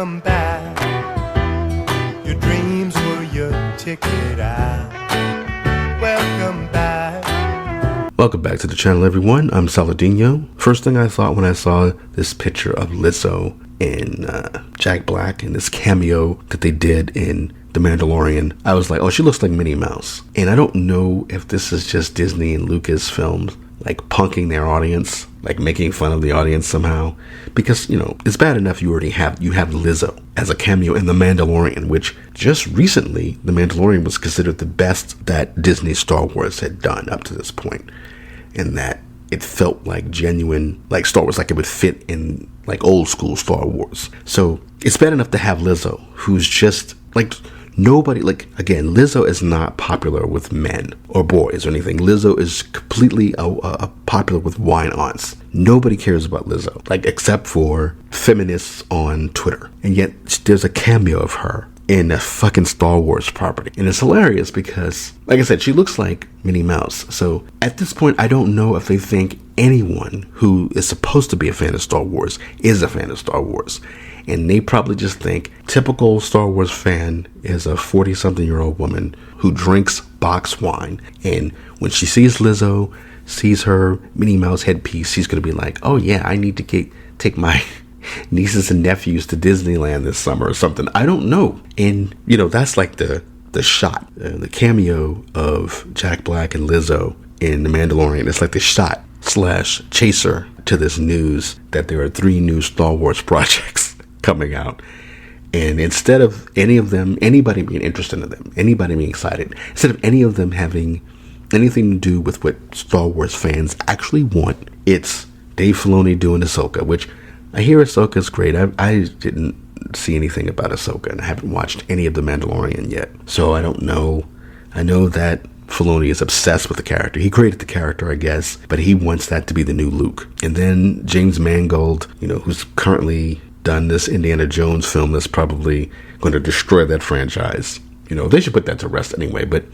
Welcome back. Your dreams were your ticket out. Welcome back. Welcome back to the channel, everyone. I'm Saladino. First thing I thought when I saw this picture of Lizzo and Jack Black and this cameo that they did in The Mandalorian, I was like, oh, she looks like Minnie Mouse. And I don't know if this is just Disney and Lucasfilms like punking their audience, like making fun of the audience somehow, because it's bad enough you have Lizzo as a cameo in The Mandalorian, which just recently The Mandalorian was considered the best that Disney Star Wars had done up to this point, and that it felt like genuine, like Star Wars, like it would fit in like old school Star Wars. So it's bad enough to have Lizzo, who's just like nobody, like, again, Lizzo is not popular with men or boys or anything. Lizzo is completely popular with wine-ons. Nobody cares about Lizzo, like, except for feminists on Twitter. And yet there's a cameo of her in a fucking Star Wars property. And it's hilarious because, like I said, she looks like Minnie Mouse. So at this point, I don't know if they think anyone who is supposed to be a fan of Star Wars is a fan of Star Wars. And they probably just think typical Star Wars fan is a 40-something-year-old woman who drinks box wine. And when she sees Lizzo, sees her Minnie Mouse headpiece, she's going to be like, oh yeah, I need to take my nieces and nephews to Disneyland this summer or something. I don't know. And, that's like the shot, the cameo of Jack Black and Lizzo in The Mandalorian. It's like the shot / chaser to this news that there are 3 new Star Wars projects coming out. And instead of anybody being interested in them, anybody being excited, instead of any of them having anything to do with what Star Wars fans actually want, it's Dave Filoni doing Ahsoka, which I hear Ahsoka's great. I didn't see anything about Ahsoka, and I haven't watched any of The Mandalorian yet, so I don't know. I know that Filoni is obsessed with the character. He created the character, I guess, but he wants that to be the new Luke. And then James Mangold, who's currently done this Indiana Jones film that's probably going to destroy that franchise. They should put that to rest anyway. But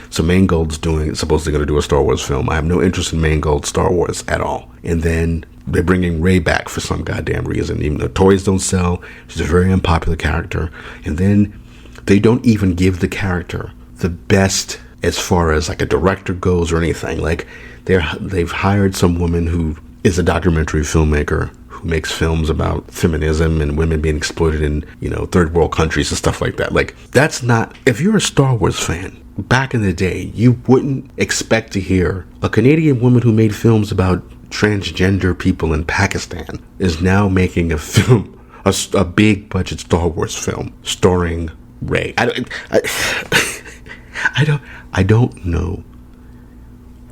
so Mangold's supposedly going to do a Star Wars film. I have no interest in Mangold's Star Wars at all. And then they're bringing Rey back for some goddamn reason, even though toys don't sell. She's a very unpopular character. And then they don't even give the character the best as far as like a director goes or anything. Like they've hired some woman who is a documentary filmmaker who makes films about feminism and women being exploited in, third world countries and stuff like that. Like, that's not, if you're a Star Wars fan, back in the day, you wouldn't expect to hear a Canadian woman who made films about transgender people in Pakistan is now making a film, a big budget Star Wars film starring Rey. I don't know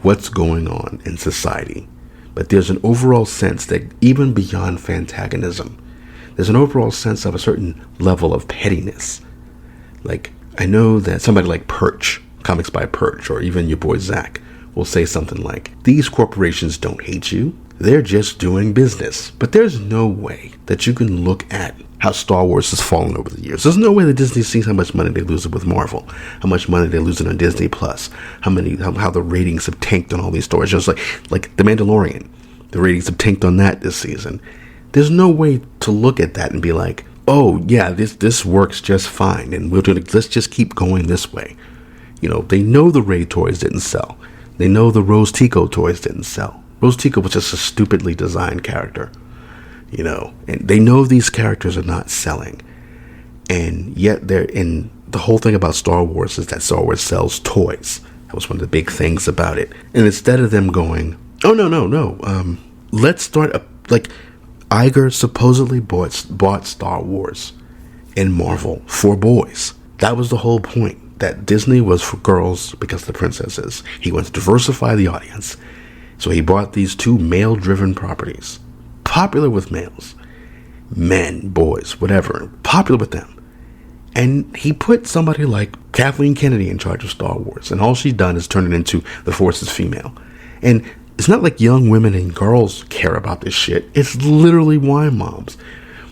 what's going on in society. But there's an overall sense that even beyond fantagonism, there's an overall sense of a certain level of pettiness. Like, I know that somebody like Perch, Comics by Perch, or even your boy Zach, will say something like, these corporations don't hate you, they're just doing business. But there's no way that you can look at how Star Wars has fallen over the years. There's no way that Disney sees how much money they lose with Marvel, how much money they're losing on Disney Plus, how the ratings have tanked on all these stories. Just like The Mandalorian, the ratings have tanked on that this season. There's no way to look at that and be like, oh yeah, this works just fine, and let's just keep going this way. They know the Rey toys didn't sell. They know the Rose Tico toys didn't sell. Rose Tico was just a stupidly designed character. And they know these characters are not selling. And yet the whole thing about Star Wars is that Star Wars sells toys. That was one of the big things about it. And instead of them going, oh, no, let's start like Iger supposedly bought Star Wars and Marvel for boys. That was the whole point, that Disney was for girls because the princesses. He wants to diversify the audience. So he bought these 2 male-driven properties. Popular with males, men, boys, whatever, popular with them. And he put somebody like Kathleen Kennedy in charge of Star Wars, and all she's done is turn it into the Force is female. And it's not like young women and girls care about this shit. It's literally wine moms,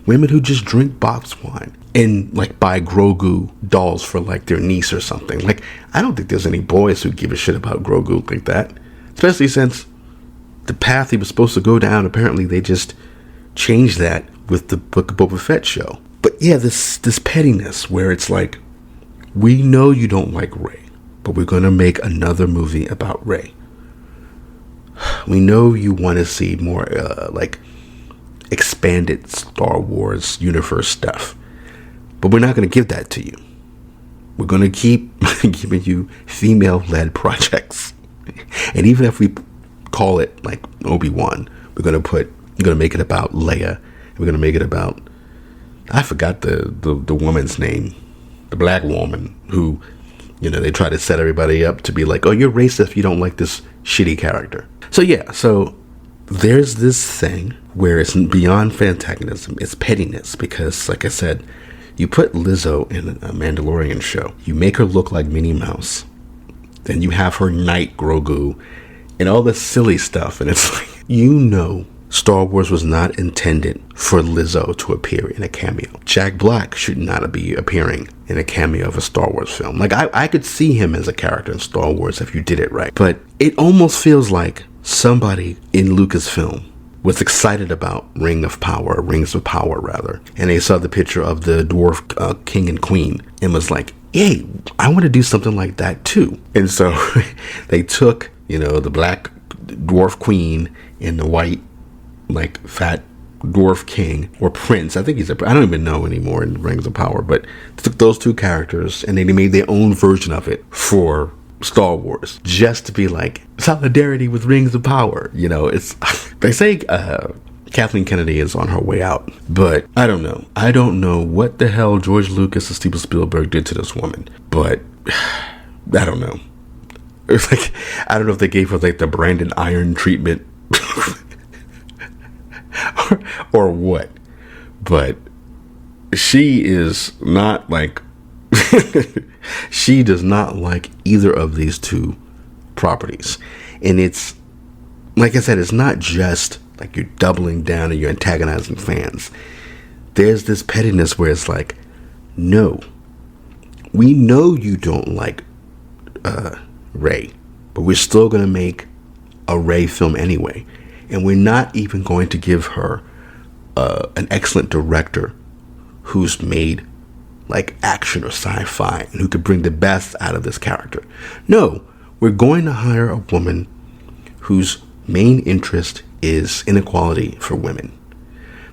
women who just drink box wine and like buy Grogu dolls for like their niece or something. Like, I don't think there's any boys who give a shit about Grogu like that, especially since the path he was supposed to go down, apparently they just changed that with the Book of Boba Fett show. But yeah, this pettiness where it's like, we know you don't like Rey, but we're going to make another movie about Rey. We know you want to see more like expanded Star Wars universe stuff, but we're not going to give that to you. We're going to keep giving you female-led projects. And even if we call it like Obi-Wan, you're going to make it about Leia. We're going to make it about, I forgot the woman's name, the black woman who, they try to set everybody up to be like, oh, you're racist if you don't like this shitty character. So yeah, so there's this thing where it's beyond antagonism, it's pettiness, because like I said, you put Lizzo in a Mandalorian show, you make her look like Minnie Mouse, then you have her knight Grogu and all this silly stuff, and it's like, Star Wars was not intended for Lizzo to appear in a cameo. Jack Black should not be appearing in a cameo of a Star Wars film. Like, I could see him as a character in Star Wars if you did it right. But it almost feels like somebody in Lucasfilm was excited about Rings of Power, and they saw the picture of the dwarf king and queen and was like, hey, I want to do something like that too. And so they took, the black dwarf queen and the white, like, fat dwarf king or prince. I think I don't even know anymore in Rings of Power, but they took those two characters and they made their own version of it for Star Wars, just to be like solidarity with Rings of Power. It's they say Kathleen Kennedy is on her way out, but I don't know what the hell George Lucas and Steven Spielberg did to this woman, but I don't know. It's like, I don't know if they gave her like the Brandon Iron treatment or what, but she is not like she does not like either of these two properties. And it's, like I said, it's not just like you're doubling down and you're antagonizing fans. There's this pettiness where it's like, no, we know you don't like Rey, but we're still going to make a Rey film anyway. And we're not even going to give her an excellent director who's made like action or sci-fi and who could bring the best out of this character. No, we're going to hire a woman whose main interest is inequality for women.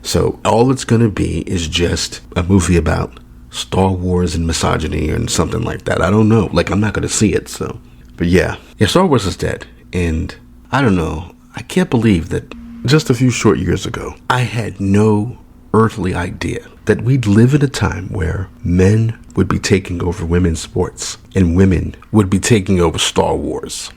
So all it's going to be is just a movie about Star Wars and misogyny and something like that. I don't know. Like, I'm not going to see it. So, but yeah, Star Wars is dead. And I don't know. I can't believe that just a few short years ago, I had no earthly idea that we'd live in a time where men would be taking over women's sports and women would be taking over Star Wars.